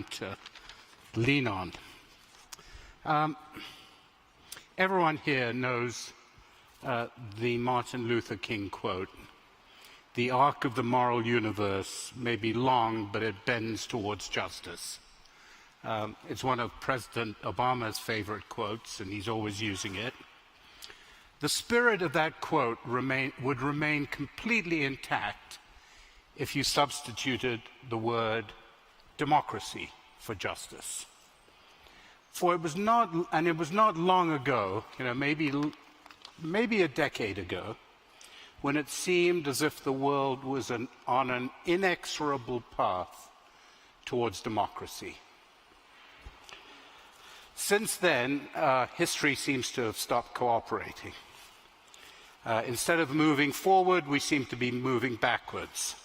ground to lean on. Everyone here knows the Martin Luther King quote, "The arc of the moral universe may be long, but it bends towards justice." It's one of President Obama's favorite quotes, and he's always using it. The spirit of that quote would remain completely intact if you substituted the word democracy for justice. For it was not long ago, maybe a decade ago, when it seemed as if the world was on an inexorable path towards democracy. Since then, history seems to have stopped cooperating. Instead of moving forward, we seem to be moving backwards.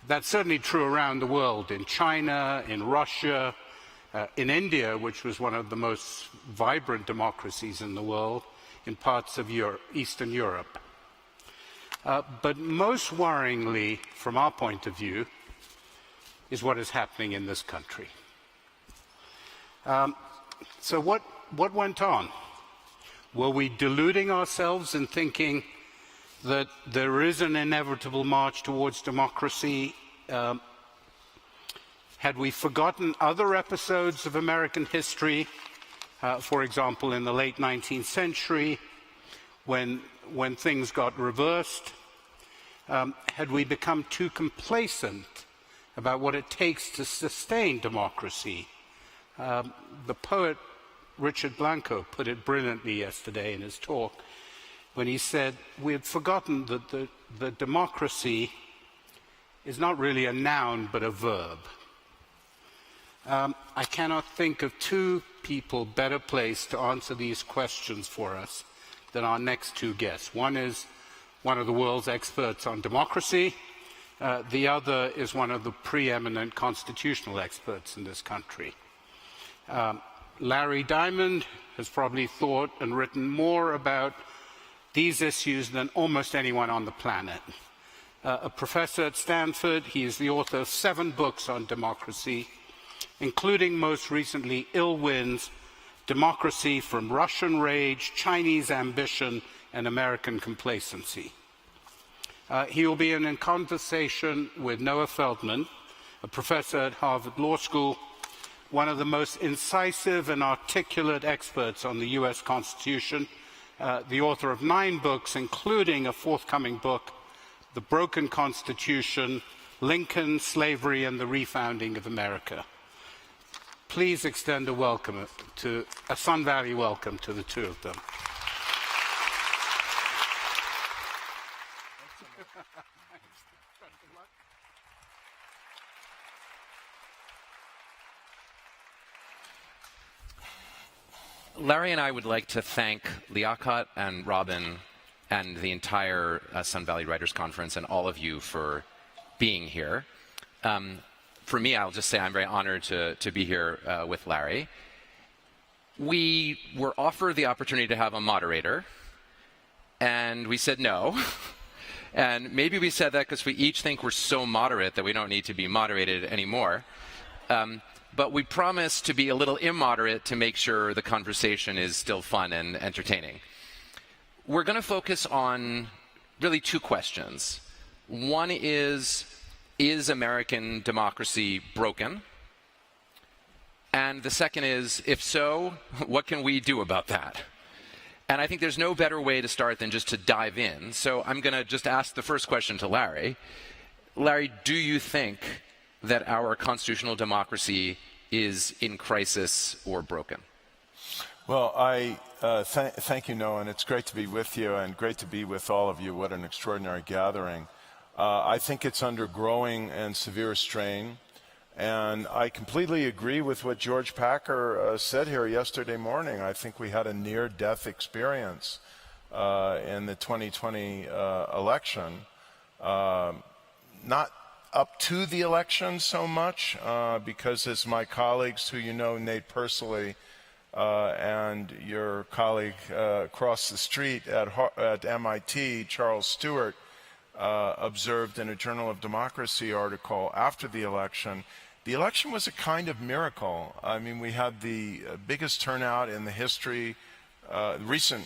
That's certainly true around the world, in China, in Russia, in India, which was one of the most vibrant democracies in the world, in parts of Eastern Europe. But most worryingly, from our point of view, is what is happening in this country. So what went on? Were we deluding ourselves in thinking that there is an inevitable march towards democracy? Had we forgotten other episodes of American history, for example, in the late 19th century, when things got reversed? Had we become too complacent about what it takes to sustain democracy? The poet Richard Blanco put it brilliantly yesterday in his talk when he said we had forgotten that the democracy is not really a noun but a verb. I cannot think of two people better placed to answer these questions for us than our next two guests. One is one of the world's experts on democracy. The other is one of the preeminent constitutional experts in this country. Larry Diamond has probably thought and written more about these issues than almost anyone on the planet. A professor at Stanford, he is the author of 7 books on democracy, including most recently Ilwin's Democracy from Russian Rage, Chinese Ambition, and American Complacency. He will be in conversation with Noah Feldman, a professor at Harvard Law School, one of the most incisive and articulate experts on the US Constitution, the author of 9 books, including a forthcoming book, The Broken Constitution, Lincoln, Slavery, and the Refounding of America. Please extend a Sun Valley welcome to the two of them. Larry and I would like to thank Liaquat and Robin and the entire Sun Valley Writers Conference and all of you for being here. For me, I'll just say I'm very honored to be here with Larry. We were offered the opportunity to have a moderator, and we said no. And maybe we said that because we each think we're so moderate that we don't need to be moderated anymore. But we promise to be a little immoderate to make sure the conversation is still fun and entertaining. We're going to focus on really 2 questions. One is American democracy broken? And the second is, if so, what can we do about that? And I think there's no better way to start than just to dive in. So I'm going to just ask the first question to Larry. Larry, do you think that our constitutional democracy is in crisis or broken? Well, thank you, Noah, and it's great to be with you and great to be with all of you. What an extraordinary gathering. I think it's under growing and severe strain, and I completely agree with what George Packer said here yesterday morning. I think we had a near-death experience in the 2020 election. Not up to the election so much, because as my colleagues who you know, Nate Persily, and your colleague across the street at MIT, Charles Stewart, observed in a Journal of Democracy article after the election, the election was a kind of miracle. I mean, we had the biggest turnout in the history, recent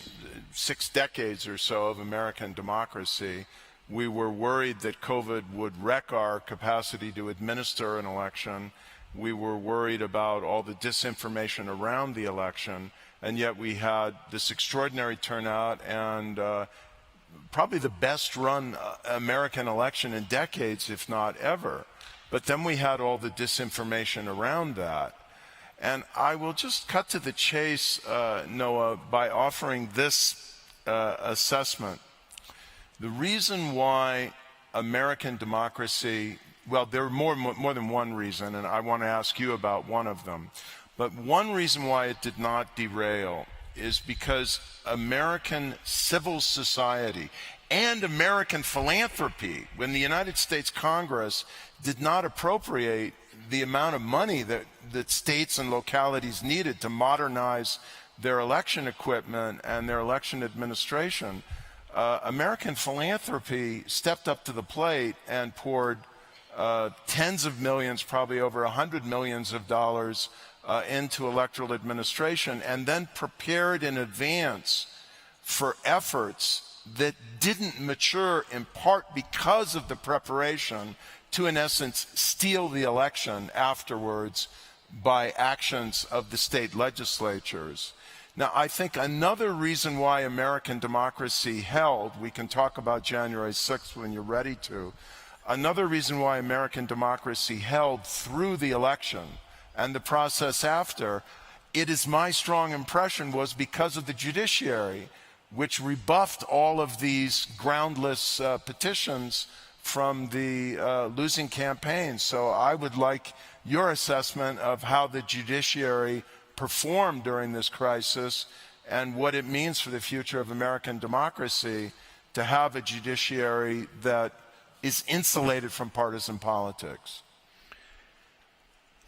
6 decades or so of American democracy. We were worried that COVID would wreck our capacity to administer an election. We were worried about all the disinformation around the election, and yet we had this extraordinary turnout and probably the best run American election in decades, if not ever. But then we had all the disinformation around that. And I will just cut to the chase, Noah, by offering this assessment. The reason why American democracy, well, there are more than one reason, and I want to ask you about one of them. But one reason why it did not derail is because American civil society and American philanthropy, when the United States Congress did not appropriate the amount of money that states and localities needed to modernize their election equipment and their election administration, American philanthropy stepped up to the plate and poured tens of millions, probably over $100 million of dollars into electoral administration, and then prepared in advance for efforts that didn't mature, in part because of the preparation to, in essence, steal the election afterwards by actions of the state legislatures. Now, I think another reason why American democracy held, we can talk about January 6th when you're ready to, another reason why American democracy held through the election and the process after, it is my strong impression, was because of the judiciary, which rebuffed all of these groundless petitions from the losing campaigns. So I would like your assessment of how the judiciary performed during this crisis and what it means for the future of American democracy to have a judiciary that is insulated from partisan politics.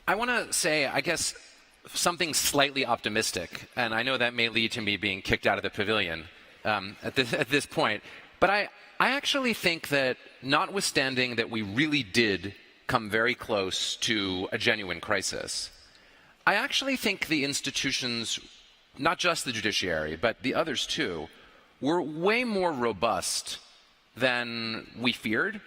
I want to say, I guess, something slightly optimistic, and I know that may lead to me being kicked out of the pavilion at this point, but I actually think that, notwithstanding that we really did come very close to a genuine crisis, I actually think the institutions, not just the judiciary, but the others too, were way more robust than we feared,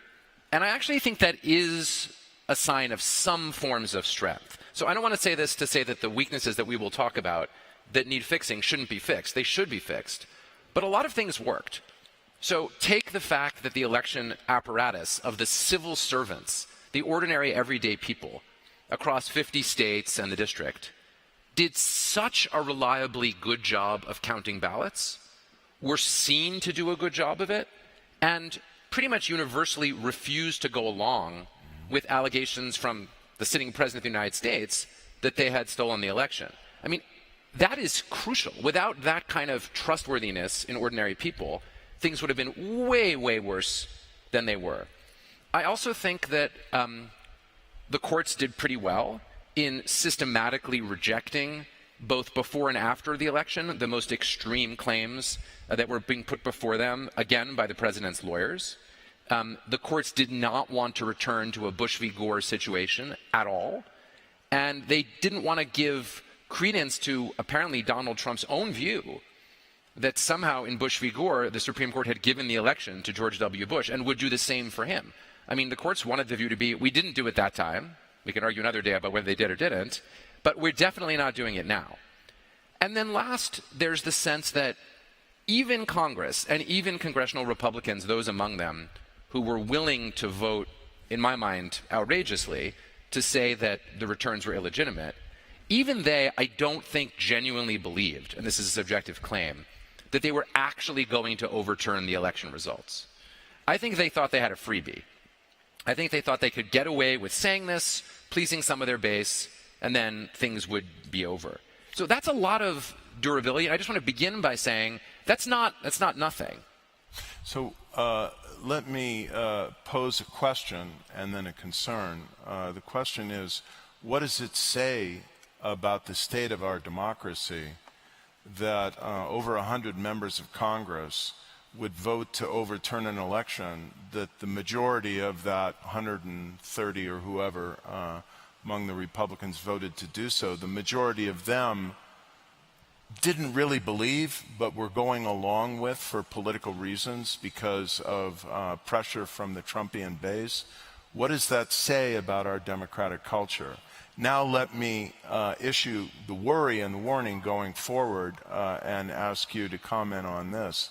and I actually think that is a sign of some forms of strength. So I don't want to say this to say that the weaknesses that we will talk about that need fixing shouldn't be fixed. They should be fixed. But a lot of things worked. So take the fact that the election apparatus of the civil servants, the ordinary everyday people across 50 states and the district, did such a reliably good job of counting ballots, were seen to do a good job of it, and pretty much universally refused to go along with allegations from the sitting president of the United States that they had stolen the election. I mean, that is crucial. Without that kind of trustworthiness in ordinary people, things would have been way, way worse than they were. I also think that the courts did pretty well in systematically rejecting, both before and after the election, the most extreme claims that were being put before them, again, by the president's lawyers. The courts did not want to return to a Bush v. Gore situation at all, and they didn't want to give credence to apparently Donald Trump's own view that somehow in Bush v. Gore, the Supreme Court had given the election to George W. Bush and would do the same for him. I mean, the courts wanted the view to be, we didn't do it that time. We can argue another day about whether they did or didn't, but we're definitely not doing it now. And then last, there's the sense that even Congress and even congressional Republicans, those among them, who were willing to vote, in my mind, outrageously, to say that the returns were illegitimate, even they, I don't think, genuinely believed, and this is a subjective claim, that they were actually going to overturn the election results. I think they thought they had a freebie. I think they thought they could get away with saying this, pleasing some of their base, and then things would be over. So that's a lot of durability. I just want to begin by saying that's not nothing. So let me pose a question and then a concern. The question is, what does it say about the state of our democracy that over 100 members of Congress would vote to overturn an election that the majority of that 130 or whoever among the Republicans voted to do so. The majority of them didn't really believe, but were going along with for political reasons because of pressure from the Trumpian base. What does that say about our democratic culture? Now let me issue the worry and the warning going forward and ask you to comment on this.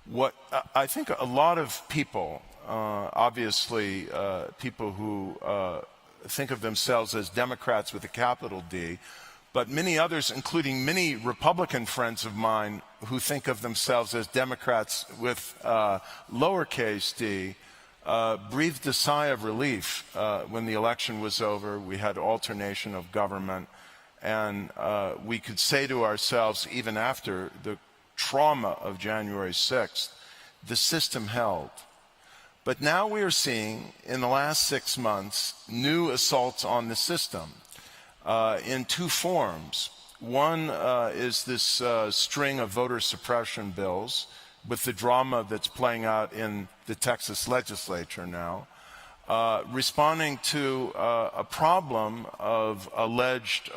What I think a lot of people, obviously people who think of themselves as Democrats with a capital D, but many others, including many Republican friends of mine who think of themselves as Democrats with lowercase d, breathed a sigh of relief when the election was over. We had alternation of government, and we could say to ourselves, even after the trauma of January 6th, the system held. But now we are seeing, in the last 6 months, new assaults on the system in two forms. One is this string of voter suppression bills with the drama that's playing out in the Texas legislature now, responding to a problem of alleged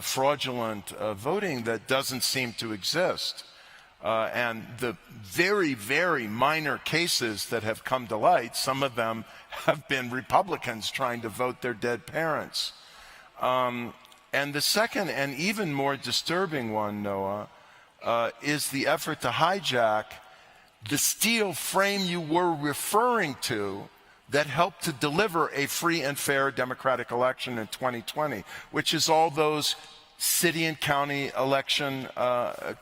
fraudulent voting that doesn't seem to exist. And the very, very minor cases that have come to light, some of them have been Republicans trying to vote their dead parents. And the second and even more disturbing one, Noah, is the effort to hijack the steel frame you were referring to that helped to deliver a free and fair democratic election in 2020, which is all those city and county election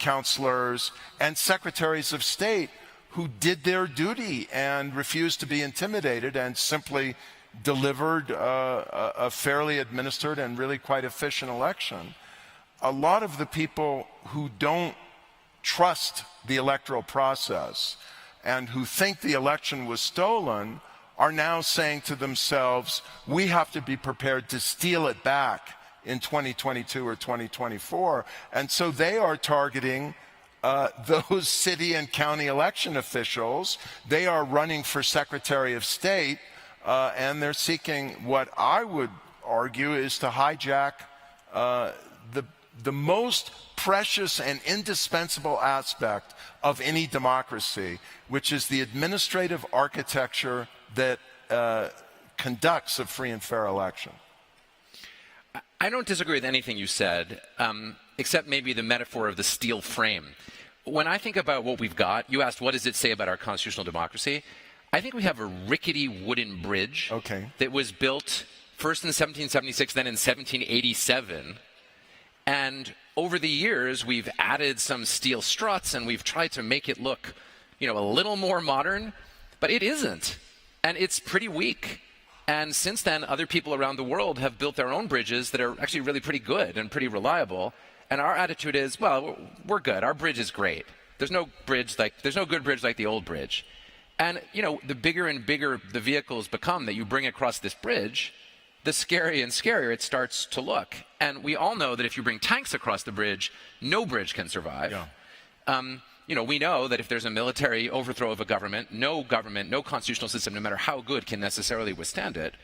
counselors and secretaries of state who did their duty and refused to be intimidated and simply delivered a fairly administered and really quite efficient election. A lot of the people who don't trust the electoral process and who think the election was stolen are now saying to themselves, we have to be prepared to steal it back in 2022 or 2024. And so they are targeting those city and county election officials. They are running for Secretary of State, and they're seeking what I would argue is to hijack the most precious and indispensable aspect of any democracy, which is the administrative architecture that conducts a free and fair election. I don't disagree with anything you said, except maybe the metaphor of the steel frame. When I think about what we've got, you asked, what does it say about our constitutional democracy? I think we have a rickety wooden bridge that was built first in 1776, then in 1787. And over the years, we've added some steel struts and we've tried to make it look, a little more modern, but it isn't. And it's pretty weak. And since then, other people around the world have built their own bridges that are actually really pretty good and pretty reliable. And our attitude is, well, we're good. Our bridge is great. There's no good bridge like the old bridge. And, the bigger and bigger the vehicles become that you bring across this bridge, the scarier and scarier it starts to look. And we all know that if you bring tanks across the bridge, no bridge can survive. Yeah. We know that if there's a military overthrow of a government, no constitutional system, no matter how good, can necessarily withstand it.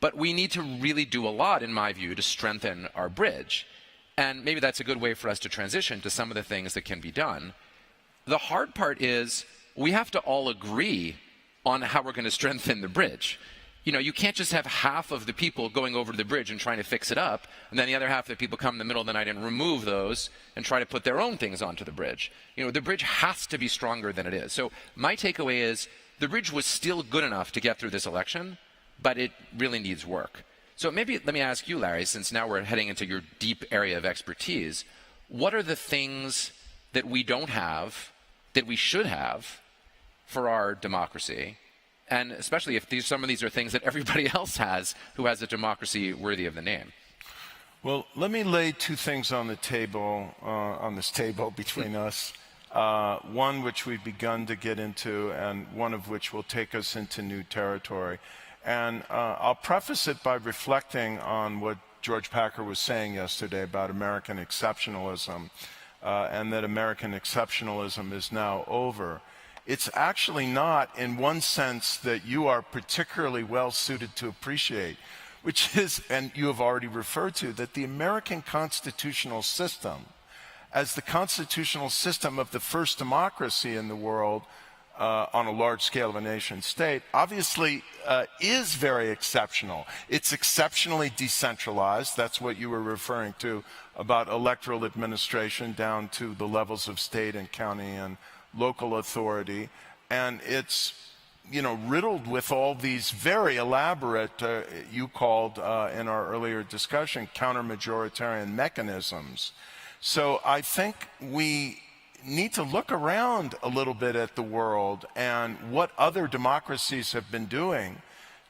But we need to really do a lot, in my view, to strengthen our bridge. And maybe that's a good way for us to transition to some of the things that can be done. The hard part is we have to all agree on how we're going to strengthen the bridge. You can't just have half of the people going over to the bridge and trying to fix it up, and then the other half of the people come in the middle of the night and remove those and try to put their own things onto the bridge. The bridge has to be stronger than it is. So my takeaway is the bridge was still good enough to get through this election, but it really needs work. So maybe let me ask you, Larry, since now we're heading into your deep area of expertise, what are the things that we don't have that we should have for our democracy? And especially if some of these are things that everybody else has who has a democracy worthy of the name. Well, let me lay two things on the table, on this table between us. One which we've begun to get into, and one of which will take us into new territory. And I'll preface it by reflecting on what George Packer was saying yesterday about American exceptionalism, and that American exceptionalism is now over. It's actually not, in one sense, that you are particularly well suited to appreciate. which is, and you have already referred to, that the American constitutional system, as the constitutional system of the first democracy in the world, on a large scale of a nation state, obviously is very exceptional. It's exceptionally decentralized. That's what you were referring to about electoral administration down to the levels of state and county and local authority. And it's, riddled with all these very elaborate, you called in our earlier discussion, counter-majoritarian mechanisms. So I think we need to look around a little bit at the world and what other democracies have been doing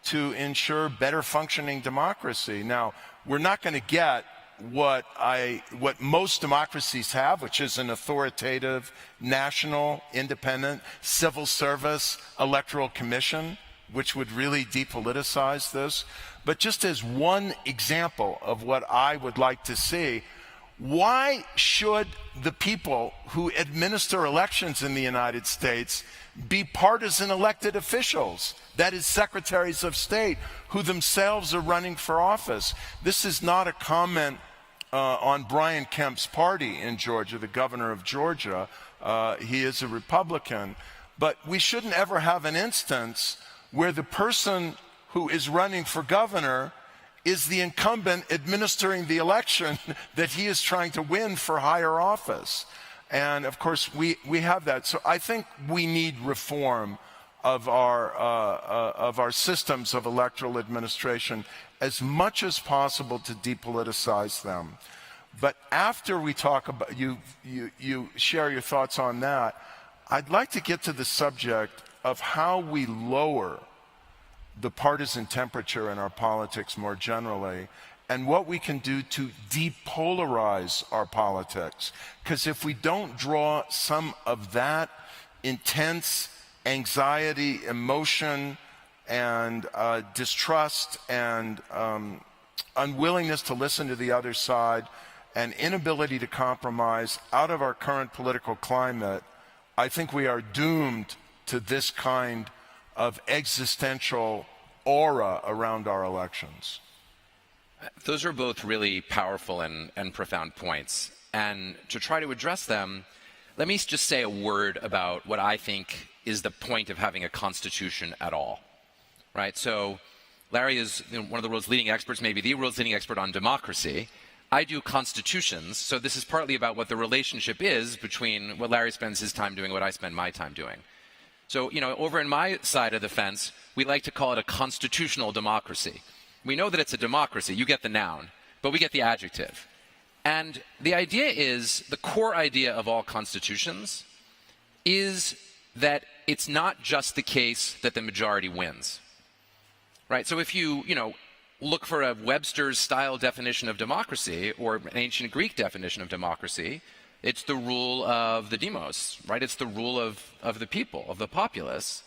to ensure better functioning democracy. Now, we're not going to get what most democracies have, which is an authoritative, national, independent civil service electoral commission, which would really depoliticize this. But just as one example of what I would like to see, why should the people who administer elections in the United States be partisan elected officials? That is, secretaries of state who themselves are running for office. This is not a comment on Brian Kemp's party in Georgia, the governor of Georgia. He is a Republican. But we shouldn't ever have an instance where the person who is running for governor is the incumbent administering the election that he is trying to win for higher office. And of course, we have that. So I think we need reform of our systems of electoral administration as much as possible to depoliticize them. But after we talk about, you share your thoughts on that, I'd like to get to the subject of how we lower the partisan temperature in our politics more generally, and what we can do to depolarize our politics. Because if we don't draw some of that intense anxiety, emotion, and distrust, and unwillingness to listen to the other side, and inability to compromise out of our current political climate, I think we are doomed to this kind of existential aura around our elections. Those are both really powerful and profound points. And to try to address them, let me just say a word about what I think is the point of having a constitution at all. Right? So Larry is one of the world's leading experts, maybe the world's leading expert on democracy. I do constitutions, so this is partly about what the relationship is between what Larry spends his time doing and what I spend my time doing. So, over in my side of the fence, we like to call it a constitutional democracy. We know that it's a democracy. You get the noun, but we get the adjective. And the idea is, the core idea of all constitutions is that it's not just the case that the majority wins. Right? So if you, look for a Webster's style definition of democracy or an ancient Greek definition of democracy, it's the rule of the demos, right? It's the rule of the people, of the populace.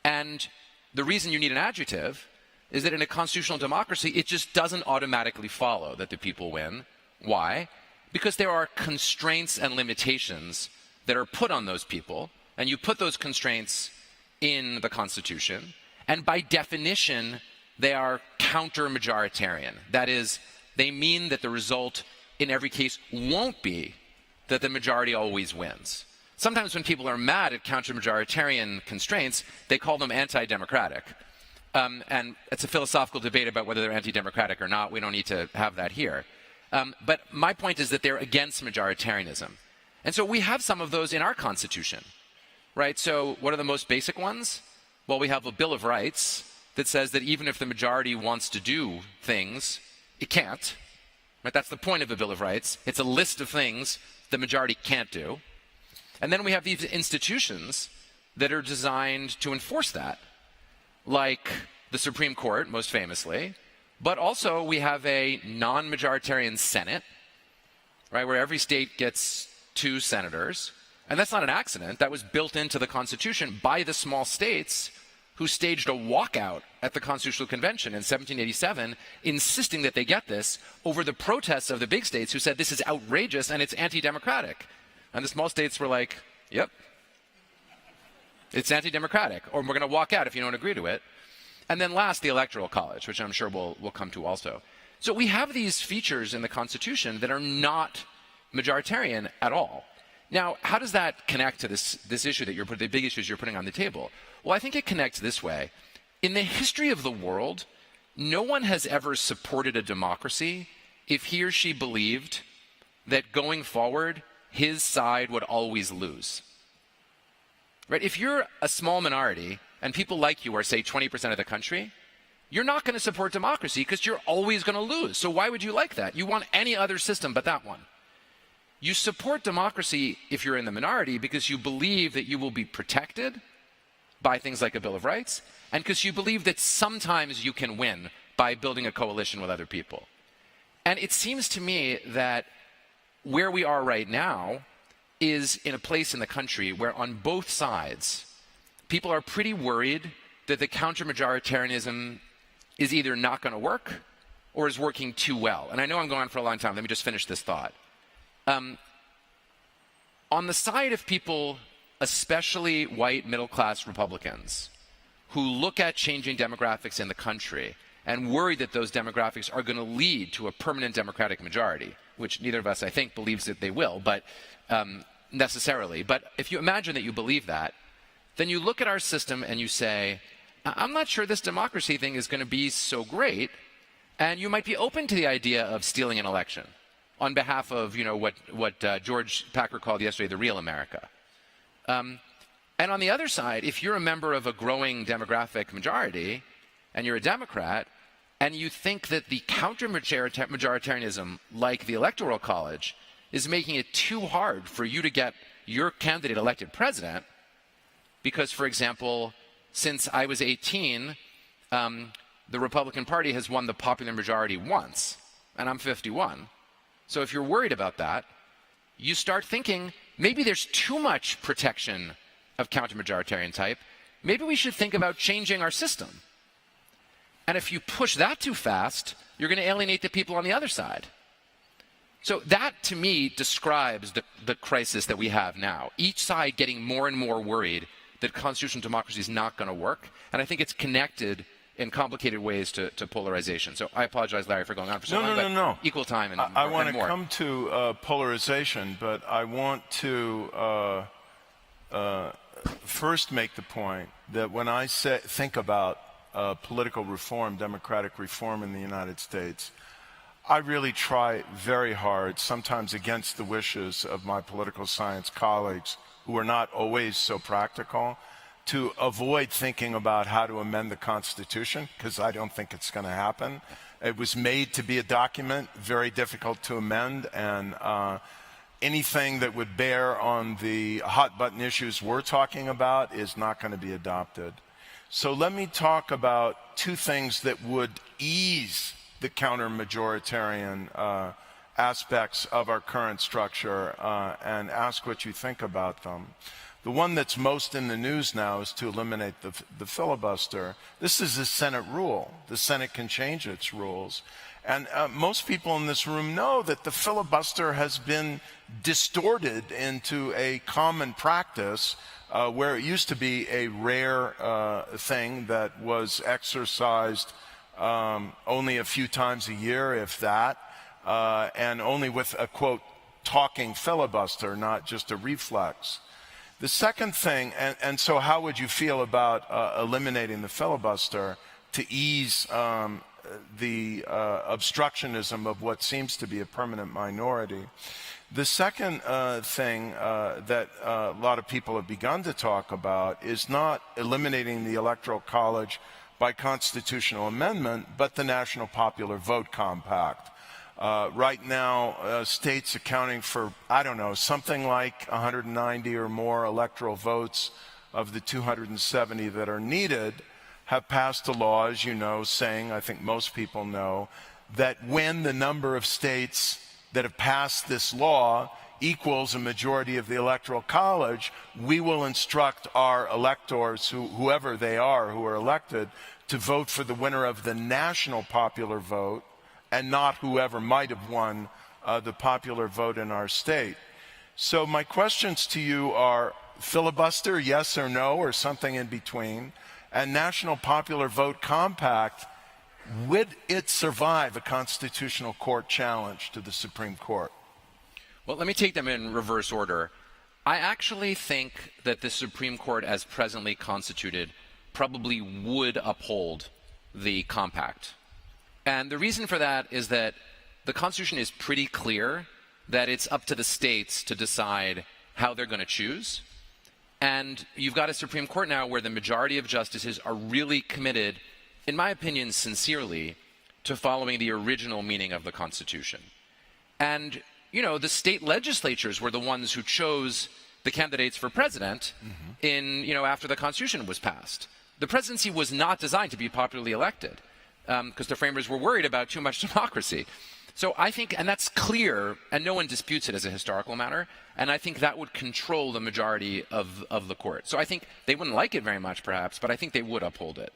And the reason you need an adjective is that in a constitutional democracy, it just doesn't automatically follow that the people win. Why? Because there are constraints and limitations that are put on those people, and you put those constraints in the Constitution, and by definition, they are counter-majoritarian. That is, they mean that the result in every case won't be that the majority always wins. Sometimes when people are mad at counter-majoritarian constraints, they call them anti-democratic. And it's a philosophical debate about whether they're anti-democratic or not. We don't need to have that here. But my point is that they're against majoritarianism. And so we have some of those in our Constitution, right? So what are the most basic ones? Well, we have a Bill of Rights that says that even if the majority wants to do things, it can't. Right? That's the point of a Bill of Rights. It's a list of things the majority can't do. And then we have these institutions that are designed to enforce that, like the Supreme Court, most famously. But also we have a non-majoritarian Senate, right, where every state gets 2 senators. And that's not an accident. That was built into the Constitution by the small states who staged a walkout at the Constitutional Convention in 1787, insisting that they get this over the protests of the big states who said this is outrageous and it's anti-democratic. And the small states were like, yep, it's anti-democratic, or we're going to walk out if you don't agree to it. And then last, the Electoral College, which I'm sure we'll come to also. So we have these features in the Constitution that are not majoritarian at all. Now, how does that connect to this issue that the big issues you're putting on the table? Well, I think it connects this way. In the history of the world, no one has ever supported a democracy if he or she believed that going forward, his side would always lose. Right? If you're a small minority and people like you are, say, 20% of the country, you're not going to support democracy because you're always going to lose. So why would you like that? You want any other system but that one. You support democracy if you're in the minority because you believe that you will be protected by things like a Bill of Rights, and because you believe that sometimes you can win by building a coalition with other people. And it seems to me that where we are right now is in a place in the country where on both sides, people are pretty worried that the counter-majoritarianism is either not going to work or is working too well. And I know I'm going on for a long time. Let me just finish this thought. On the side of people, especially white middle-class Republicans, who look at changing demographics in the country and worry that those demographics are going to lead to a permanent Democratic majority, which neither of us, I think, believes that they will, but necessarily. But if you imagine that you believe that, then you look at our system and you say, I'm not sure this democracy thing is going to be so great, and you might be open to the idea of stealing an election on behalf of, what George Packer called yesterday the real America. And on the other side, if you're a member of a growing demographic majority and you're a Democrat and you think that the counter-majoritarianism, like the Electoral College, is making it too hard for you to get your candidate elected president because, for example, since I was 18, the Republican Party has won the popular majority once, and I'm 51. So if you're worried about that, you start thinking maybe there's too much protection of counter-majoritarian type. Maybe we should think about changing our system. And if you push that too fast, you're going to alienate the people on the other side. So that, to me, describes the crisis that we have now. Each side getting more and more worried that constitutional democracy is not going to work. And I think it's connected in complicated ways to polarization. So I apologize, Larry, for going on for so long. No. Equal time and I want to more. come to polarization, but I want to first make the point that when I think about political reform, democratic reform in the United States, I really try very hard, sometimes against the wishes of my political science colleagues, who are not always so practical, to avoid thinking about how to amend the Constitution, because I don't think it's going to happen. It was made to be a document, very difficult to amend, and anything that would bear on the hot-button issues we're talking about is not going to be adopted. So let me talk about two things that would ease the counter-majoritarian aspects of our current structure and ask what you think about them. The one that's most in the news now is to eliminate the filibuster. This is a Senate rule. The Senate can change its rules. And most people in this room know that the filibuster has been distorted into a common practice where it used to be a rare thing that was exercised only a few times a year, if that, and only with a, quote, talking filibuster, not just a reflex. The second thing, and so how would you feel about eliminating the filibuster to ease the obstructionism of what seems to be a permanent minority? The second thing that a lot of people have begun to talk about is not eliminating the Electoral College by constitutional amendment, but the National Popular Vote Compact. Right now, states accounting for, I don't know, something like 190 or more electoral votes of the 270 that are needed have passed a law, as you know, saying, I think most people know, that when the number of states that have passed this law equals a majority of the Electoral College, we will instruct our electors, whoever they are who are elected, to vote for the winner of the national popular vote and not whoever might have won the popular vote in our state. So my questions to you are filibuster, yes or no, or something in between, and national popular vote compact, would it survive a constitutional court challenge to the Supreme Court? Well, let me take them in reverse order. I actually think that the Supreme Court, as presently constituted, probably would uphold the compact. And the reason for that is that the Constitution is pretty clear that it's up to the states to decide how they're going to choose. And you've got a Supreme Court now where the majority of justices are really committed, in my opinion, sincerely, to following the original meaning of the Constitution. And, you know, the state legislatures were the ones who chose the candidates for president after the Constitution was passed. The presidency was not designed to be popularly elected because the framers were worried about too much democracy. So I think, and that's clear, and no one disputes it as a historical matter, and I think that would control the majority of the court. So I think they wouldn't like it very much, perhaps, but I think they would uphold it.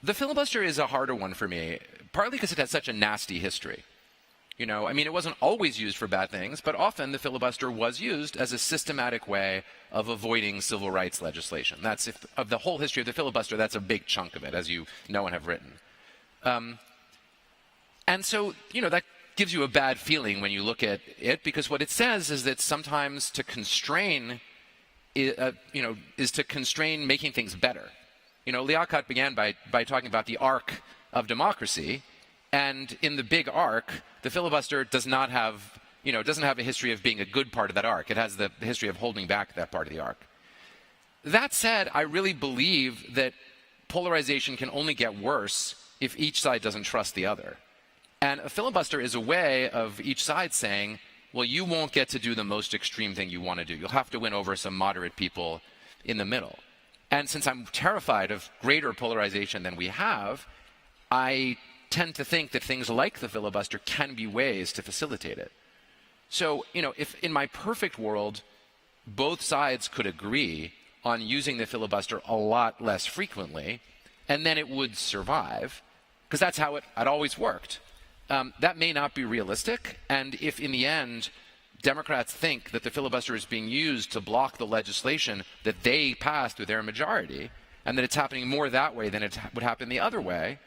The filibuster is a harder one for me, partly because it has such a nasty history. You know, I mean, it wasn't always used for bad things, but often the filibuster was used as a systematic way of avoiding civil rights legislation. That's, of the whole history of the filibuster, that's a big chunk of it, as you know and have written. And so, you know, that gives you a bad feeling when you look at it, because what it says is that sometimes to constrain, is to constrain making things better. You know, Liaquat began by talking about the arc of democracy, and in the big arc, the filibuster does not have, doesn't have a history of being a good part of that arc. It has the history of holding back that part of the arc. That said, I really believe that polarization can only get worse if each side doesn't trust the other. And a filibuster is a way of each side saying, well, you won't get to do the most extreme thing you want to do. You'll have to win over some moderate people in the middle. And since I'm terrified of greater polarization than we have, I tend to think that things like the filibuster can be ways to facilitate it. So, if in my perfect world, both sides could agree on using the filibuster a lot less frequently, and then it would survive, because that's how it always worked. That may not be realistic, and if in the end Democrats think that the filibuster is being used to block the legislation that they passed with their majority, and that it's happening more that way than it would happen the other way,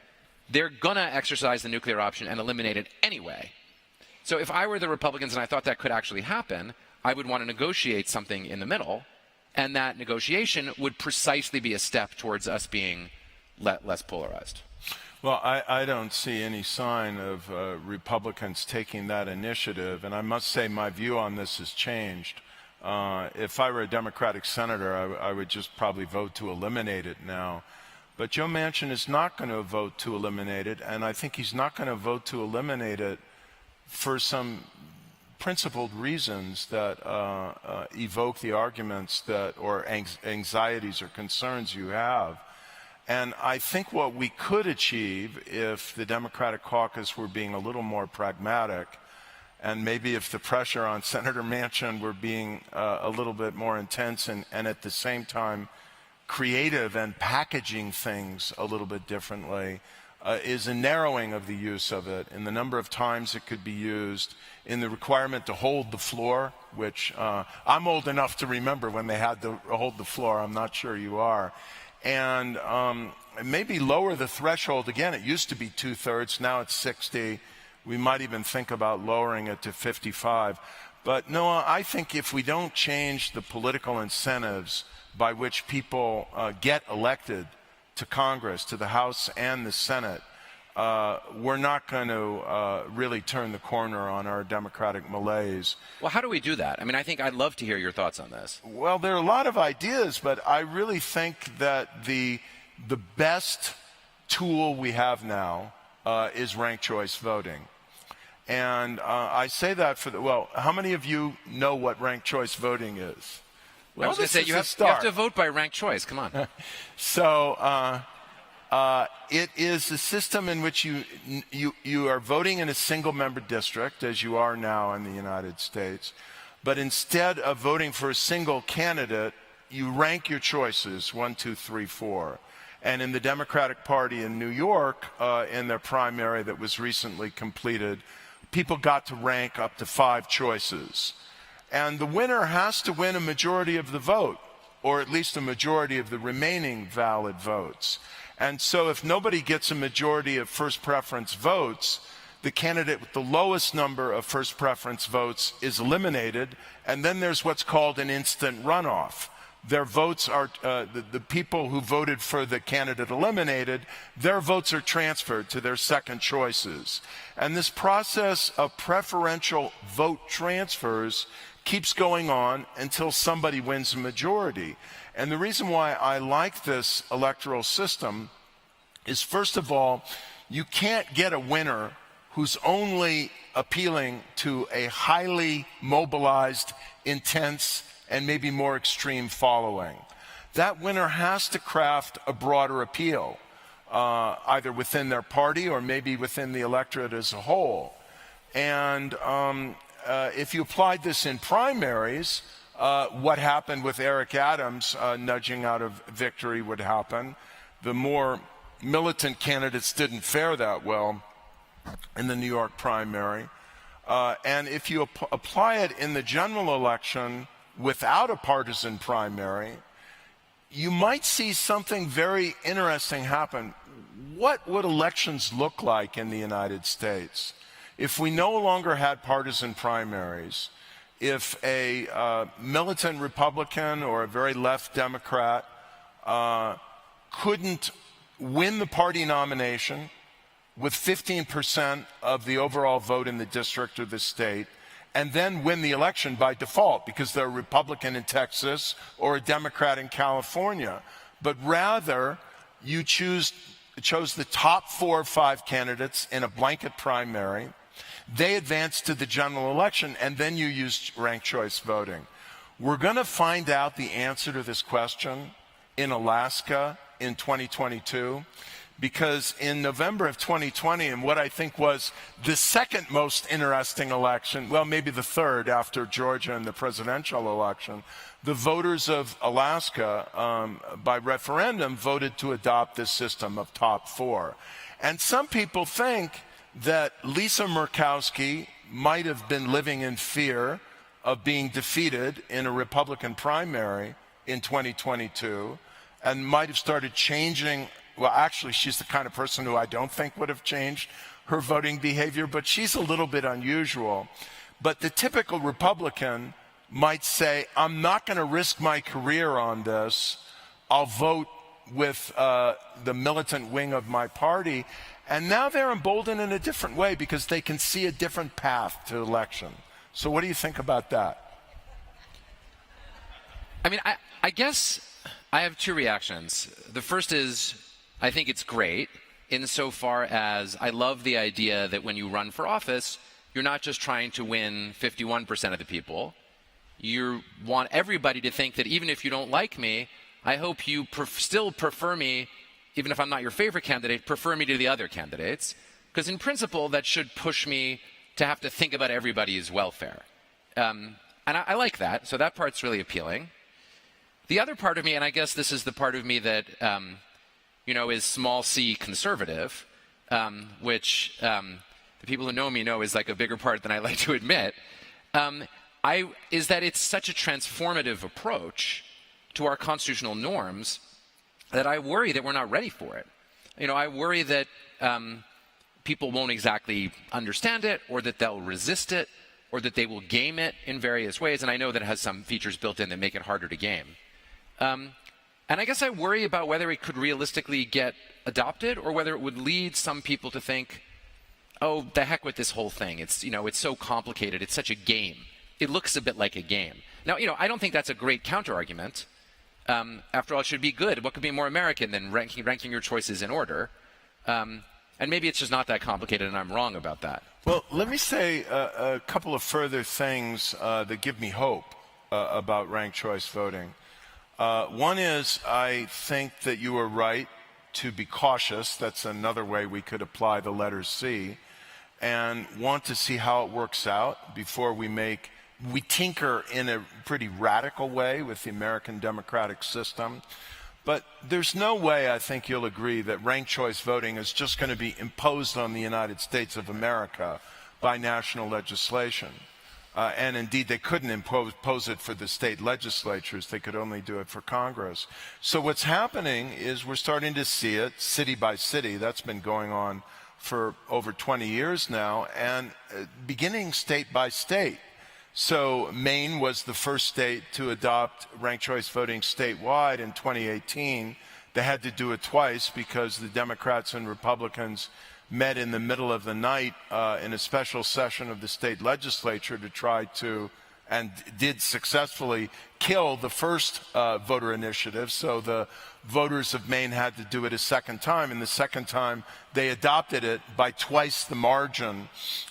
they're going to exercise the nuclear option and eliminate it anyway. So if I were the Republicans and I thought that could actually happen, I would want to negotiate something in the middle, and that negotiation would precisely be a step towards us being less polarized. Well, I don't see any sign of Republicans taking that initiative, and I must say my view on this has changed. If I were a Democratic senator, I would just probably vote to eliminate it now. But Joe Manchin is not going to vote to eliminate it, and I think he's not going to vote to eliminate it for some principled reasons that evoke the arguments or anxieties or concerns you have. And I think what we could achieve if the Democratic caucus were being a little more pragmatic, and maybe if the pressure on Senator Manchin were being a little bit more intense and at the same time creative and packaging things a little bit differently, is a narrowing of the use of it in the number of times it could be used, in the requirement to hold the floor, which I'm old enough to remember when they had to hold the floor. I'm not sure you are. And maybe lower the threshold again. It used to be 2/3, now it's 60. We might even think about lowering it to 55. But Noah, I think if we don't change the political incentives by which people get elected to Congress, to the House and the Senate, we're not going to really turn the corner on our democratic malaise. Well, how do we do that? I mean, I think I'd love to hear your thoughts on this. Well, there are a lot of ideas, but I really think that the best tool we have now is ranked choice voting. And I say that how many of you know what ranked choice voting is? Well, I was going to say, you have to vote by ranked choice. Come on. So it is a system in which you are voting in a single-member district, as you are now in the United States. But instead of voting for a single candidate, you rank your choices, 1, 2, 3, 4. And in the Democratic Party in New York, in their primary that was recently completed, people got to rank up to 5 choices. And the winner has to win a majority of the vote. or at least a majority of the remaining valid votes. And so if nobody gets a majority of first preference votes, the candidate with the lowest number of first preference votes is eliminated, and then there's what's called an instant runoff. Their votes are, the people who voted for the candidate eliminated, their votes are transferred to their second choices. And this process of preferential vote transfers keeps going on until somebody wins a majority. And the reason why I like this electoral system is, first of all, you can't get a winner who's only appealing to a highly mobilized, intense, and maybe more extreme following. That winner has to craft a broader appeal, either within their party or maybe within the electorate as a whole. And if you applied this in primaries, what happened with Eric Adams nudging out of victory would happen. The more militant candidates didn't fare that well in the New York primary. And if you apply it in the general election without a partisan primary, you might see something very interesting happen. What would elections look like in the United States if we no longer had partisan primaries? If a militant Republican or a very left Democrat couldn't win the party nomination with 15% of the overall vote in the district or the state, and then win the election by default because they're a Republican in Texas or a Democrat in California, but rather you chose the top 4 or 5 candidates in a blanket primary. They advanced to the general election, and then you used ranked choice voting. We're going to find out the answer to this question in Alaska in 2022, because in November of 2020, in what I think was the second most interesting election, well, maybe the third after Georgia and the presidential election, the voters of Alaska, by referendum, voted to adopt this system of top 4. And some people think that Lisa Murkowski might have been living in fear of being defeated in a Republican primary in 2022 and might have started changing. Well, actually, she's the kind of person who I don't think would have changed her voting behavior, but she's a little bit unusual. But the typical Republican might say, I'm not going to risk my career on this. I'll vote with the militant wing of my party. And now they're emboldened in a different way because they can see a different path to election. So what do you think about that? I mean, I guess I have 2 reactions. The first is, I think it's great insofar as I love the idea that when you run for office, you're not just trying to win 51% of the people. You want everybody to think that even if you don't like me, I hope you still prefer me, even if I'm not your favorite candidate, prefer me to the other candidates. Because in principle, that should push me to have to think about everybody's welfare. And I like that, so that part's really appealing. The other part of me, and I guess this is the part of me that is small c conservative, which the people who know me know is like a bigger part than I like to admit, is that it's such a transformative approach to our constitutional norms that I worry that we're not ready for it. I worry that people won't exactly understand it, or that they'll resist it, or that they will game it in various ways. And I know that it has some features built in that make it harder to game. And I guess I worry about whether it could realistically get adopted, or whether it would lead some people to think, oh, the heck with this whole thing. It's so complicated. It's such a game. It looks a bit like a game. Now, I don't think that's a great counter-argument. After all, it should be good. What could be more American than ranking your choices in order? And maybe it's just not that complicated, and I'm wrong about that. Well, let me say a couple of further things that give me hope about ranked choice voting. One is, I think that you are right to be cautious. That's another way we could apply the letter C, and want to see how it works out before we tinker in a pretty radical way with the American democratic system. But there's no way, I think you'll agree, that ranked choice voting is just going to be imposed on the United States of America by national legislation. And indeed, they couldn't impose it for the state legislatures. They could only do it for Congress. So what's happening is we're starting to see it city by city. That's been going on for over 20 years now, and beginning state by state. So Maine was the first state to adopt ranked choice voting statewide in 2018. They had to do it twice because the Democrats and Republicans met in the middle of the night in a special session of the state legislature to try to, and did successfully, kill the first voter initiative. So the voters of Maine had to do it a second time, and the second time they adopted it by twice the margin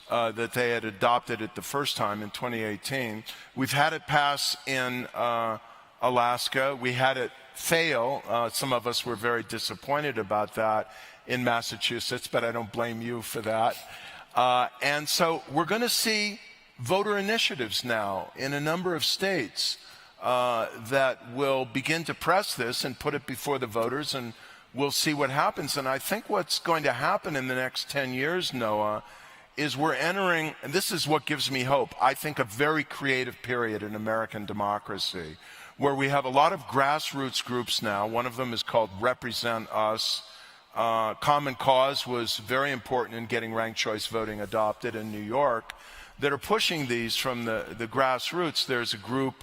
that they had adopted it the first time in 2018. We've had it pass in Alaska. We had it fail. Some of us were very disappointed about that in Massachusetts, but I don't blame you for that. And so we're going to see voter initiatives now in a number of states that will begin to press this and put it before the voters, and we'll see what happens. And I think what's going to happen in the next 10 years, Noah, is we're entering, and this is what gives me hope, I think a very creative period in American democracy, where we have a lot of grassroots groups now. One of them is called Represent Us. Common Cause was very important in getting ranked choice voting adopted in New York, that are pushing these from the grassroots. There's a group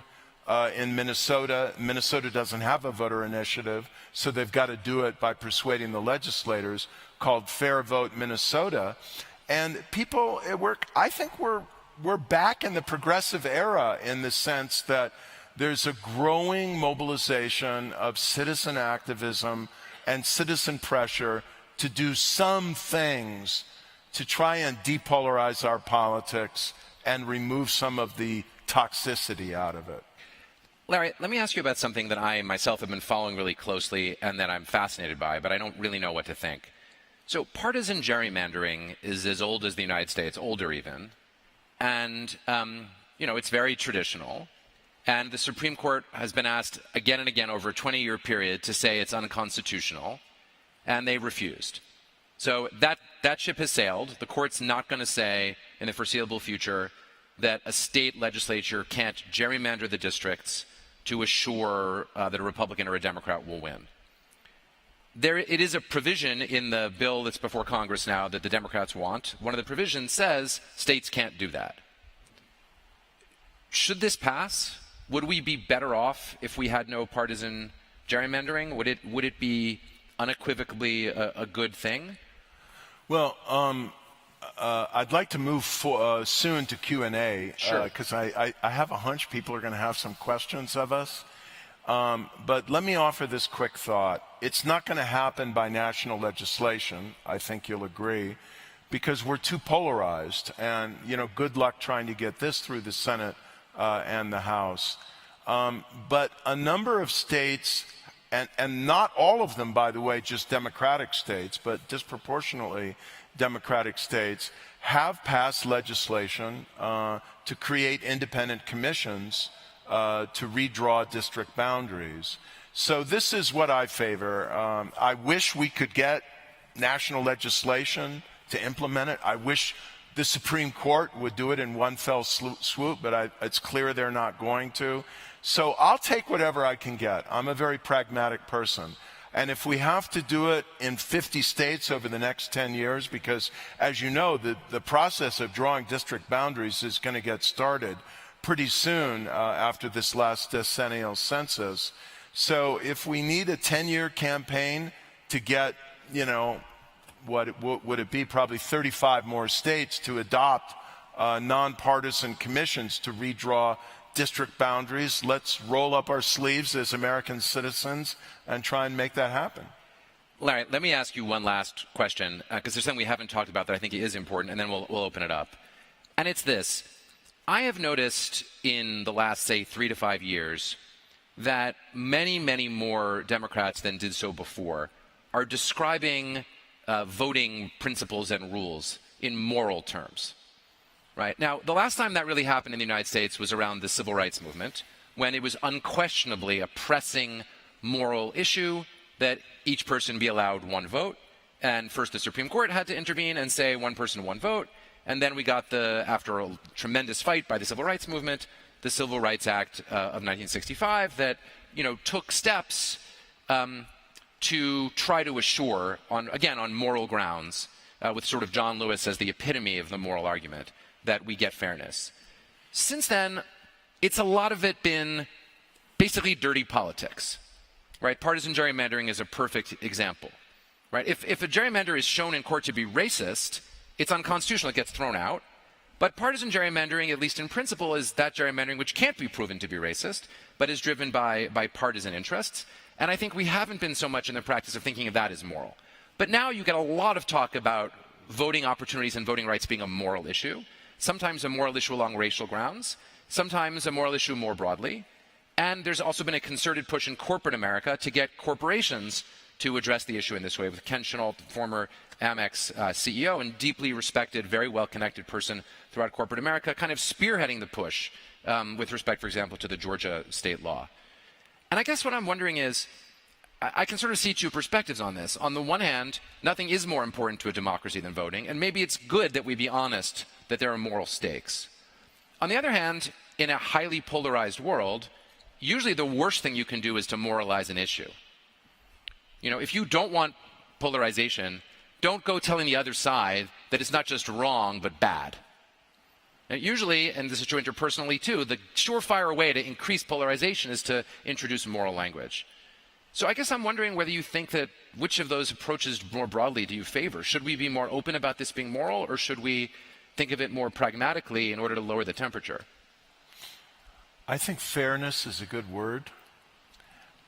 in Minnesota. Minnesota doesn't have a voter initiative, so they've got to do it by persuading the legislators, called Fair Vote Minnesota. And people, I think we're back in the progressive era in the sense that there's a growing mobilization of citizen activism and citizen pressure to do some things to try and depolarize our politics and remove some of the toxicity out of it. Larry, let me ask you about something that I myself have been following really closely and that I'm fascinated by, but I don't really know what to think. So partisan gerrymandering is as old as the United States, older even, and it's very traditional. And the Supreme Court has been asked again and again over a 20-year period to say it's unconstitutional, and they refused. So that ship has sailed. The court's not going to say in the foreseeable future that a state legislature can't gerrymander the districts to assure that a Republican or a Democrat will win. It is a provision in the bill that's before Congress now that the Democrats want. One of the provisions says states can't do that. Should this pass? Would we be better off if we had no partisan gerrymandering? Would it be unequivocally a good thing? Well, I'd like to move soon to Q&A, because I have a hunch people are going to have some questions of us. But let me offer this quick thought. It's not going to happen by national legislation, I think you'll agree, because we're too polarized. And, good luck trying to get this through the Senate and the House. But a number of states, and not all of them, by the way, just Democratic states, but disproportionately Democratic states, have passed legislation to create independent commissions to redraw district boundaries. So this is what I favor. I wish we could get national legislation to implement it. I wish the Supreme Court would do it in one fell swoop, but it's clear they're not going to. So I'll take whatever I can get. I'm a very pragmatic person. And if we have to do it in 50 states over the next 10 years, because as you know, the process of drawing district boundaries is going to get started pretty soon after this last decennial census. So if we need a 10-year campaign to get, what would it be, probably 35 more states to adopt nonpartisan commissions to redraw district boundaries, let's roll up our sleeves as American citizens and try and make that happen. Larry, let me ask you one last question, because there's something we haven't talked about that I think is important, and then we'll open it up. And it's this. I have noticed in the last, say, 3 to 5 years that many, many more Democrats than did so before are describing voting principles and rules in moral terms. Right. Now, the last time that really happened in the United States was around the civil rights movement, when it was unquestionably a pressing moral issue that each person be allowed one vote. And first the Supreme Court had to intervene and say one person, one vote. And then we got after a tremendous fight by the civil rights movement, the Civil Rights Act of 1965 that, took steps to try to assure, on moral grounds, with sort of John Lewis as the epitome of the moral argument, that we get fairness. Since then, it's a lot of it been basically dirty politics, right? Partisan gerrymandering is a perfect example, right? If a gerrymander is shown in court to be racist, it's unconstitutional, it gets thrown out. But partisan gerrymandering, at least in principle, is that gerrymandering which can't be proven to be racist, but is driven by partisan interests. And I think we haven't been so much in the practice of thinking of that as moral. But now you get a lot of talk about voting opportunities and voting rights being a moral issue, sometimes a moral issue along racial grounds, sometimes a moral issue more broadly. And there's also been a concerted push in corporate America to get corporations to address the issue in this way, with Ken Chenault, former Amex CEO and deeply respected, very well-connected person throughout corporate America, kind of spearheading the push with respect, for example, to the Georgia state law. And I guess what I'm wondering is, I can sort of see two perspectives on this. On the one hand, nothing is more important to a democracy than voting, and maybe it's good that we be honest that there are moral stakes. On the other hand, in a highly polarized world, usually the worst thing you can do is to moralize an issue. If you don't want polarization, don't go telling the other side that it's not just wrong, but bad. Now, usually, and this is true interpersonally too, the surefire way to increase polarization is to introduce moral language. So I guess I'm wondering whether you think that which of those approaches more broadly do you favor? Should we be more open about this being moral, or should we think of it more pragmatically in order to lower the temperature? I think fairness is a good word.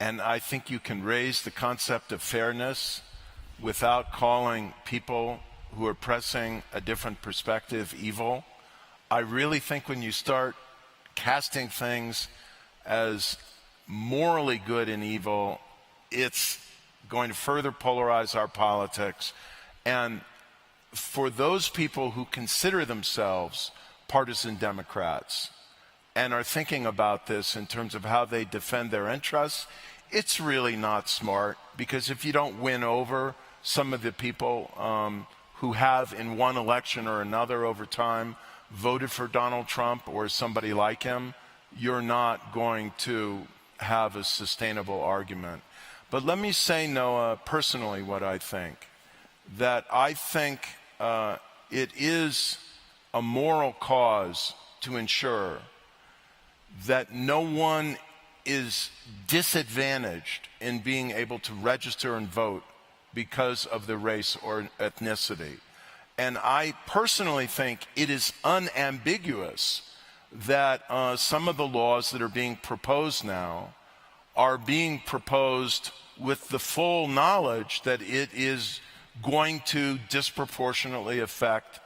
And I think you can raise the concept of fairness without calling people who are pressing a different perspective evil. I really think when you start casting things as morally good and evil, it's going to further polarize our politics. And for those people who consider themselves partisan Democrats and are thinking about this in terms of how they defend their interests, it's really not smart, because if you don't win over some of the people who have in one election or another over time voted for Donald Trump or somebody like him, you're not going to have a sustainable argument. But let me say, Noah, personally what I think, that I think it is a moral cause to ensure that no one is disadvantaged in being able to register and vote because of their race or ethnicity. And I personally think it is unambiguous that some of the laws that are being proposed now are being proposed with the full knowledge that it is going to disproportionately affect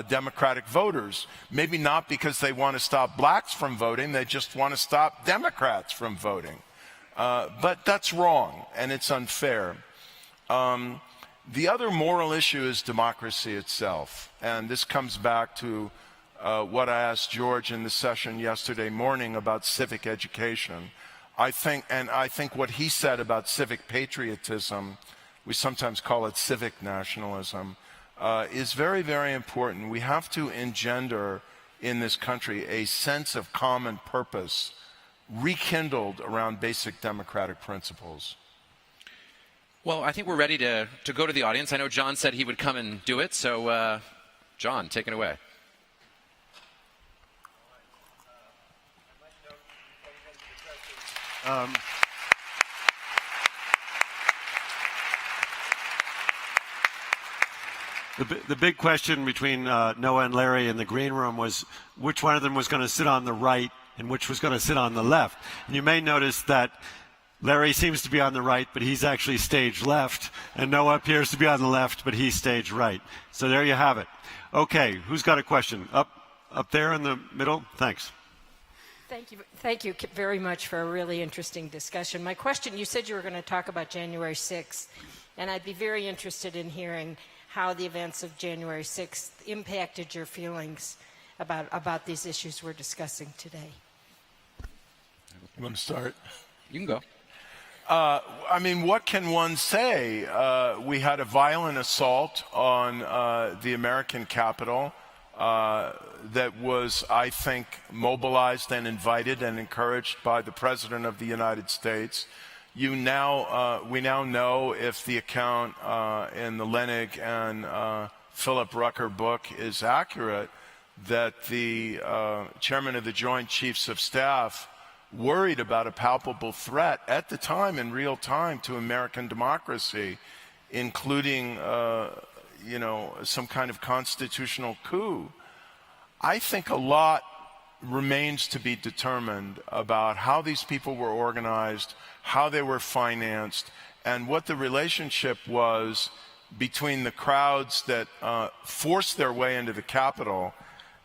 Democratic voters. Maybe not because they want to stop blacks from voting, they just want to stop Democrats from voting. But that's wrong, and it's unfair. The other moral issue is democracy itself. And this comes back to what I asked George in the session yesterday morning about civic education. I think what he said about civic patriotism, we sometimes call it civic nationalism, is very, very important. We have to engender in this country a sense of common purpose rekindled around basic democratic principles. Well, I think we're ready to go to the audience. I know John said he would come and do it, so John, take it away. The big question between Noah and Larry in the green room was which one of them was going to sit on the right and which was going to sit on the left. And you may notice that Larry seems to be on the right, but he's actually stage left, and Noah appears to be on the left, but he's stage right. So there you have it. Okay, who's got a question? Up there in the middle? Thanks. Thank you very much for a really interesting discussion. My question, you said you were going to talk about January 6th, and I'd be very interested in hearing how the events of January 6th impacted your feelings about these issues we're discussing today. You want to start? You can go. I mean, what can one say? We had a violent assault on the American Capitol that was, I think, mobilized and invited and encouraged by the President of the United States. We now know if the account in the Lenig and Philip Rucker book is accurate, that the chairman of the Joint Chiefs of Staff worried about a palpable threat at the time, in real time, to American democracy, including some kind of constitutional coup. I think a lot remains to be determined about how these people were organized, how they were financed, and what the relationship was between the crowds that forced their way into the Capitol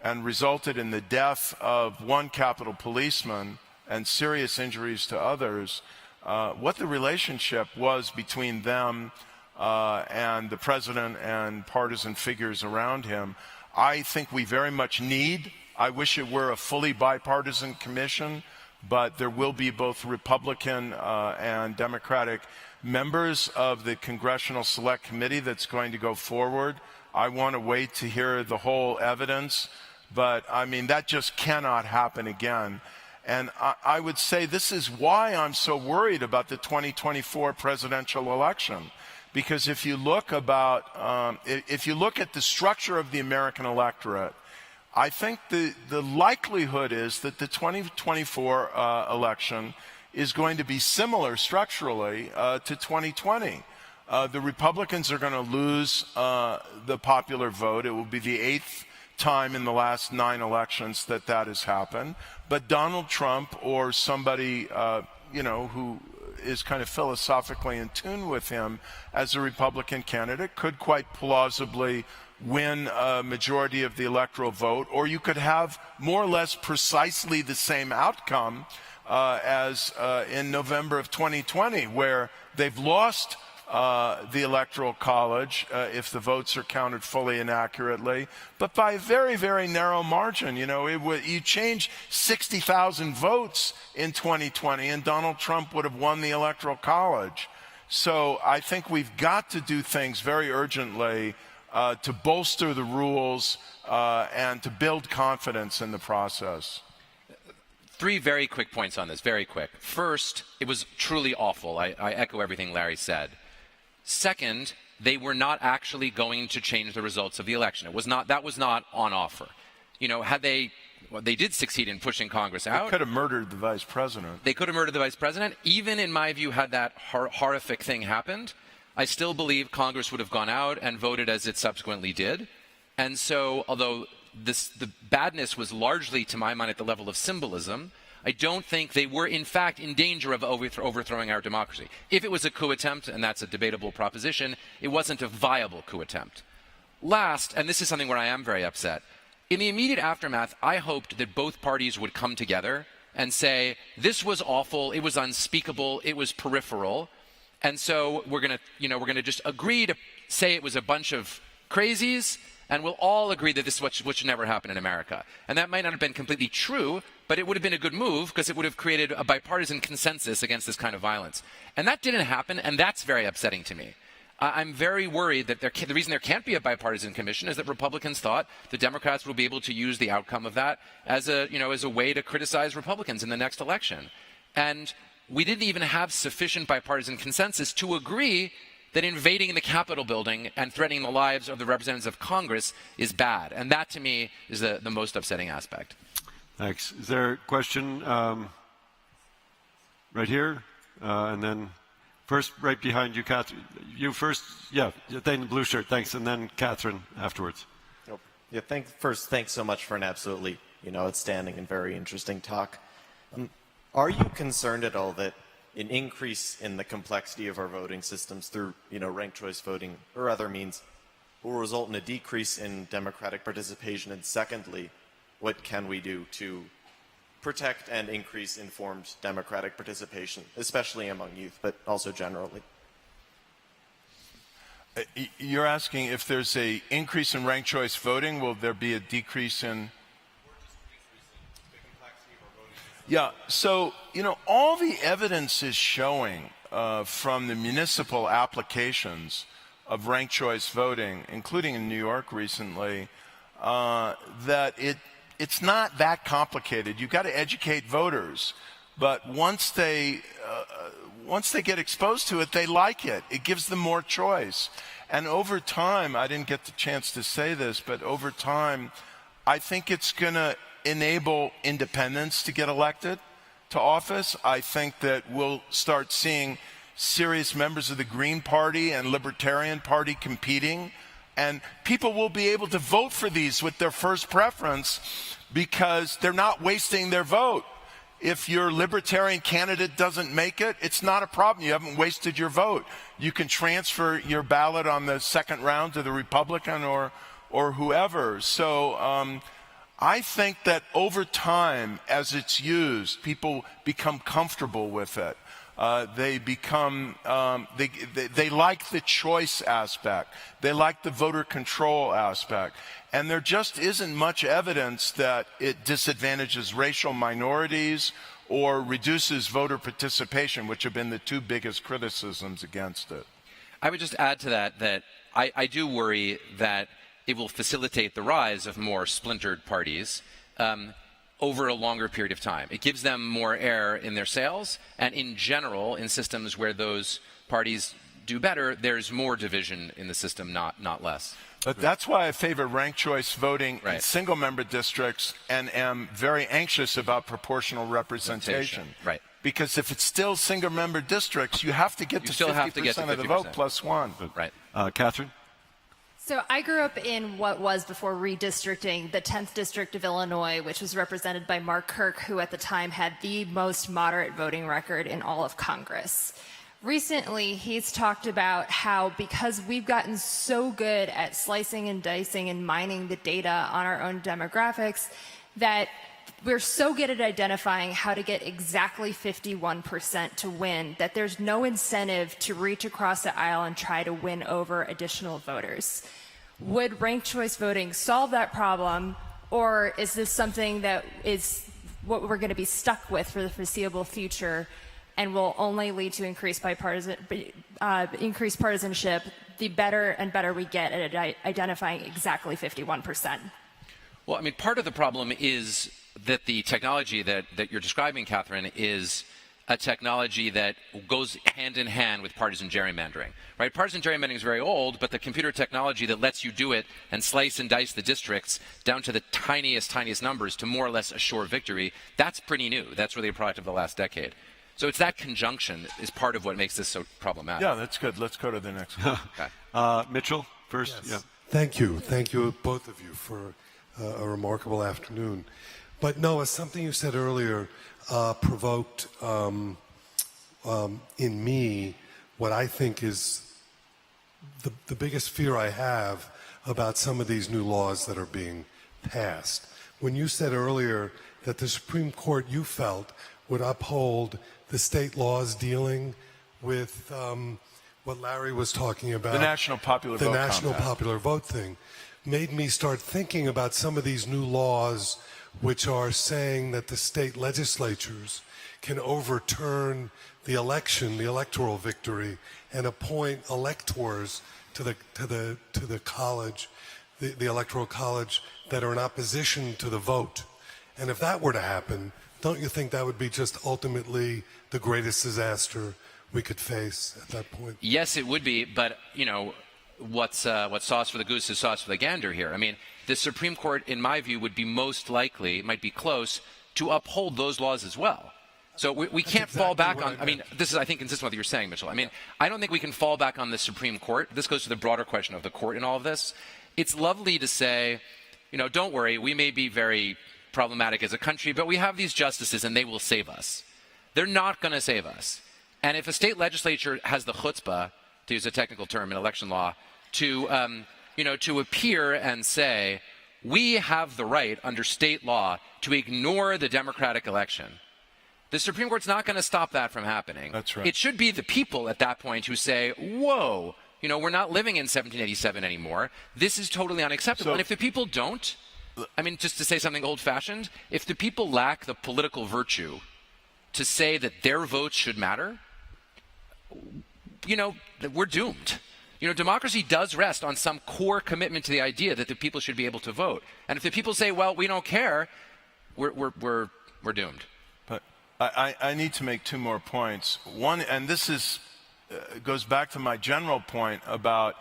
and resulted in the death of one Capitol policeman and serious injuries to others, what the relationship was between them and the president and partisan figures around him. I think we very much need, I wish it were a fully bipartisan commission, but there will be both Republican and Democratic members of the Congressional Select Committee that's going to go forward. I want to wait to hear the whole evidence, but I mean, that just cannot happen again. And I would say this is why I'm so worried about the 2024 presidential election. Because if you look at the structure of the American electorate, I think the likelihood is that the 2024 election is going to be similar structurally to 2020. The Republicans are going to lose the popular vote. It will be the 8th time in the last 9 elections that has happened. But Donald Trump or somebody who is kind of philosophically in tune with him as a Republican candidate could quite plausibly win a majority of the electoral vote, or you could have more or less precisely the same outcome as in November of 2020, where they've lost the Electoral College if the votes are counted fully and accurately, but by a very, very narrow margin. You change 60,000 votes in 2020 and Donald Trump would have won the Electoral College. So I think we've got to do things very urgently to bolster the rules and to build confidence in the process. 3 very quick points on this, very quick. First, it was truly awful. I echo everything Larry said. Second, they were not actually going to change the results of the election. That was not on offer. Had they did succeed in pushing Congress out. They could have murdered the vice president. They could have murdered the vice president. Even in my view, had that horrific thing happened, I still believe Congress would have gone out and voted as it subsequently did. And so, although the badness was largely, to my mind, at the level of symbolism, I don't think they were, in fact, in danger of overthrowing our democracy. If it was a coup attempt, and that's a debatable proposition, it wasn't a viable coup attempt. Last, and this is something where I am very upset, in the immediate aftermath, I hoped that both parties would come together and say, this was awful, it was unspeakable, it was peripheral, and so we're going to just agree to say it was a bunch of crazies, and we'll all agree that this is what should never happen in America. And that might not have been completely true, but it would have been a good move because it would have created a bipartisan consensus against this kind of violence. And that didn't happen, and that's very upsetting to me. I'm very worried that the reason there can't be a bipartisan commission is that Republicans thought the Democrats will be able to use the outcome of that as a way to criticize Republicans in the next election. And we didn't even have sufficient bipartisan consensus to agree that invading the Capitol building and threatening the lives of the representatives of Congress is bad. And that, to me, is the most upsetting aspect. Thanks. Is there a question right here? And then first, right behind you, Catherine. You first. Yeah, then the blue shirt. Thanks. And then Catherine afterwards. Yeah, thanks so much for an absolutely outstanding and very interesting talk. Are you concerned at all that an increase in the complexity of our voting systems through, ranked choice voting or other means will result in a decrease in democratic participation? And secondly, what can we do to protect and increase informed democratic participation, especially among youth, but also generally? You're asking if there's an increase in ranked choice voting, will there be a decrease in? Yeah, so, all the evidence is showing from the municipal applications of ranked choice voting, including in New York recently, that it's not that complicated. You've got to educate voters, but once they get exposed to it, they like it. It gives them more choice. And over time, I didn't get the chance to say this, but over time, I think it's going to enable independents to get elected to office. I think that we'll start seeing serious members of the Green Party and Libertarian Party competing, and people will be able to vote for these with their first preference because they're not wasting their vote. If your Libertarian candidate doesn't make it, it's not a problem. You haven't wasted your vote. You can transfer your ballot on the second round to the Republican or whoever. So I think that over time, as it's used, people become comfortable with it. They become, they like the choice aspect. They like the voter control aspect. And there just isn't much evidence that it disadvantages racial minorities or reduces voter participation, which have been the two biggest criticisms against it. I would just add to that I do worry that it will facilitate the rise of more splintered parties over a longer period of time. It gives them more air in their sails, and in general, in systems where those parties do better, there's more division in the system, not less. But that's why I favor ranked choice voting in single-member districts and am very anxious about proportional representation. Right. Because if it's still single-member districts, you have to get to 50% of the vote plus one. Right. Catherine? So I grew up in what was, before redistricting, the 10th District of Illinois, which was represented by Mark Kirk, who at the time had the most moderate voting record in all of Congress. Recently, he's talked about how because we've gotten so good at slicing and dicing and mining the data on our own demographics, that we're so good at identifying how to get exactly 51% to win that there's no incentive to reach across the aisle and try to win over additional voters. Would ranked choice voting solve that problem, or is this something that is what we're going to be stuck with for the foreseeable future and will only lead to increased partisanship the better and better we get at identifying exactly 51%? Well, I mean, part of the problem is that the technology that you're describing, Catherine, is a technology that goes hand in hand with partisan gerrymandering, right? Partisan gerrymandering is very old, but the computer technology that lets you do it and slice and dice the districts down to the tiniest numbers to more or less assure victory, that's pretty new. That's really a product of the last decade. So it's that conjunction is part of what makes this so problematic. Yeah, that's good. Let's go to the next one. Okay. Mitchell, first. Yes. Yeah. Thank you, both of you, for a remarkable afternoon. But Noah, something you said earlier provoked in me what I think is the biggest fear I have about some of these new laws that are being passed. When you said earlier that the Supreme Court, you felt, would uphold the state laws dealing with what Larry was talking about. The National Popular Vote. The National Popular Vote thing made me start thinking about some of these new laws which are saying that the state legislatures can overturn the election, the electoral victory, and appoint electors to the college, the electoral college, that are in opposition to the vote. And if that were to happen, don't you think that would be just ultimately the greatest disaster we could face at that point? Yes, it would be, but, you know, what's sauce for the goose is sauce for the gander here. I mean, the Supreme Court, in my view, would be most likely, might be close, to uphold those laws as well. So we can't fall back on, I mean, this is, I think, consistent with what you're saying, Mitchell. I mean, I don't think we can fall back on the Supreme Court. This goes to the broader question of the court in all of this. It's lovely to say, you know, don't worry, we may be very problematic as a country, but we have these justices and they will save us. They're not going to save us. And if a state legislature has the chutzpah, to use a technical term in election law, to appear and say, we have the right under state law to ignore the democratic election, the Supreme Court's not going to stop that from happening. That's right. It should be the people at that point who say, whoa, you know, we're not living in 1787 anymore. This is totally unacceptable. And if the people don't, I mean, just to say something old-fashioned, if the people lack the political virtue to say that their votes should matter, you know, we're doomed. You know, democracy does rest on some core commitment to the idea that the people should be able to vote. And if the people say, well, we don't care, we're doomed. But I need to make two more points. One, and this is goes back to my general point about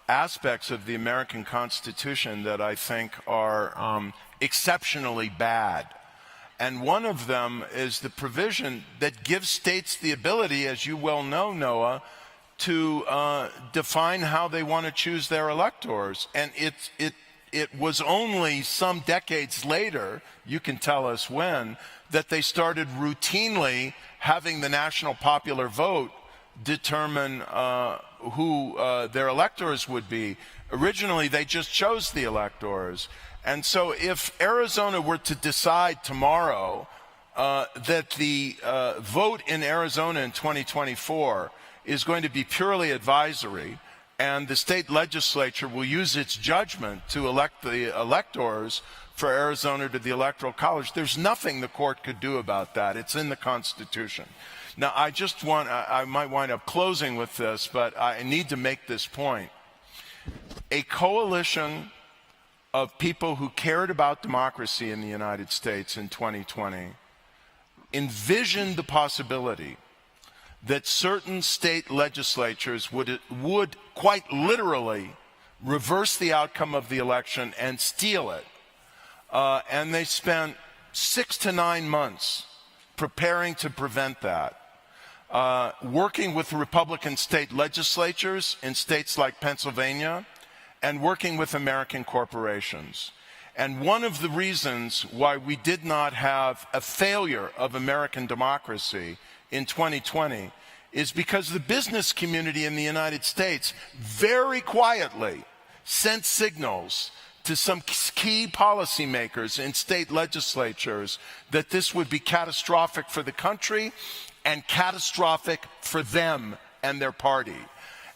aspects of the American Constitution that I think are exceptionally bad. And one of them is the provision that gives states the ability, as you well know, Noah, to define how they want to choose their electors. And it was only some decades later, you can tell us when, that they started routinely having the national popular vote determine who their electors would be. Originally, they just chose the electors. And so if Arizona were to decide tomorrow that the vote in Arizona in 2024 is going to be purely advisory, and the state legislature will use its judgment to elect the electors for Arizona to the Electoral College, there's nothing the court could do about that. It's in the Constitution. Now, I might wind up closing with this, but I need to make this point. A coalition of people who cared about democracy in the United States in 2020 envisioned the possibility that certain state legislatures would quite literally reverse the outcome of the election and steal it. And they spent 6 to 9 months preparing to prevent that. Working with Republican state legislatures in states like Pennsylvania, and working with American corporations. And one of the reasons why we did not have a failure of American democracy in 2020 is because the business community in the United States very quietly sent signals to some key policymakers in state legislatures that this would be catastrophic for the country and catastrophic for them and their party.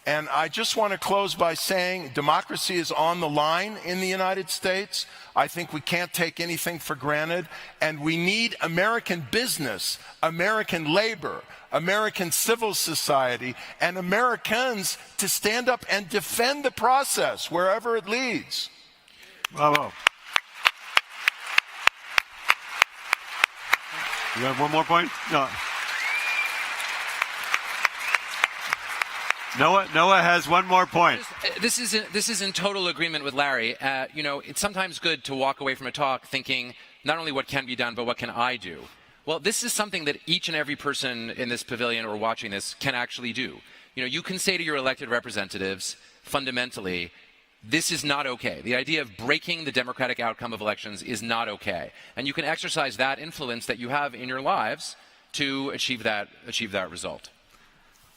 And I just want to close by saying democracy is on the line in the United States. I think we can't take anything for granted. And we need American business, American labor, American civil society, and Americans to stand up and defend the process wherever it leads. Bravo. You have one more point? No. Noah has one more point. This is in total agreement with Larry. You know, it's sometimes good to walk away from a talk thinking not only what can be done, but what can I do? Well, this is something that each and every person in this pavilion or watching this can actually do. You know, you can say to your elected representatives, fundamentally, this is not okay. The idea of breaking the democratic outcome of elections is not okay. And you can exercise that influence that you have in your lives to achieve that result.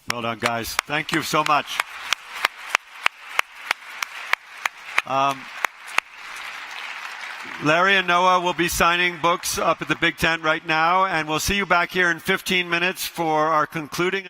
Well done, guys. Thank you so much. Larry and Noah will be signing books up at the Big Tent right now, and we'll see you back here in 15 minutes for our concluding